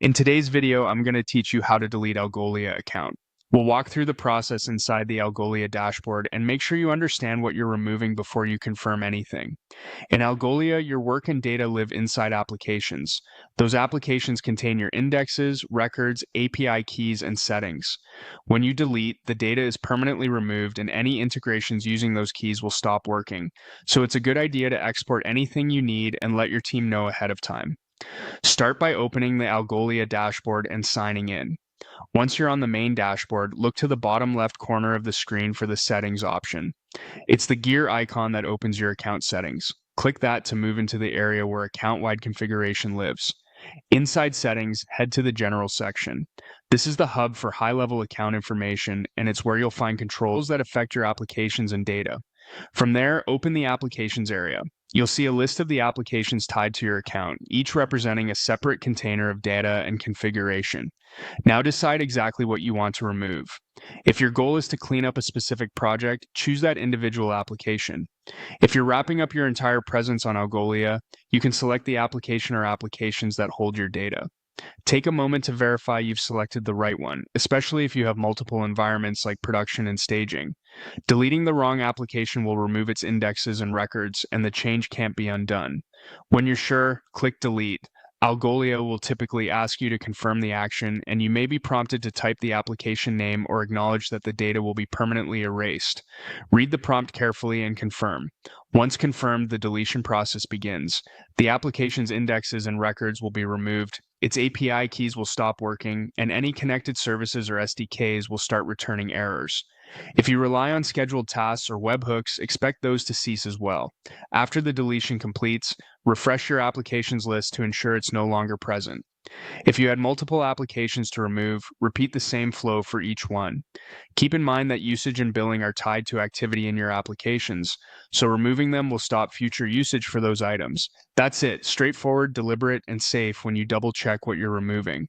In today's video, I'm going to teach you how to delete Algolia account. We'll walk through the process inside the Algolia dashboard and make sure you understand what you're removing before you confirm anything. In Algolia, your work and data live inside applications. Those applications contain your indexes, records, API keys, and settings. When you delete, the data is permanently removed and any integrations using those keys will stop working. So it's a good idea to export anything you need and let your team know ahead of time. Start by opening the Algolia dashboard and signing in. Once you're on the main dashboard, look to the bottom left corner of the screen for the settings option. It's the gear icon that opens your account settings. Click that to move into the area where account-wide configuration lives. Inside settings, head to the general section. This is the hub for high-level account information, and it's where you'll find controls that affect your applications and data. From there, open the applications area. You'll see a list of the applications tied to your account, each representing a separate container of data and configuration. Now decide exactly what you want to remove. If your goal is to clean up a specific project, choose that individual application. If you're wrapping up your entire presence on Algolia, you can select the application or applications that hold your data. Take a moment to verify you've selected the right one, especially if you have multiple environments like production and staging. Deleting the wrong application will remove its indexes and records, and the change can't be undone. When you're sure, click Delete. Algolia will typically ask you to confirm the action, and you may be prompted to type the application name or acknowledge that the data will be permanently erased. Read the prompt carefully and confirm. Once confirmed, the deletion process begins. The application's indexes and records will be removed, its API keys will stop working, and any connected services or SDKs will start returning errors. If you rely on scheduled tasks or webhooks, expect those to cease as well. After the deletion completes, refresh your applications list to ensure it's no longer present. If you had multiple applications to remove, repeat the same flow for each one. Keep in mind that usage and billing are tied to activity in your applications, so removing them will stop future usage for those items. That's it, straightforward, deliberate, and safe when you double check what you're removing.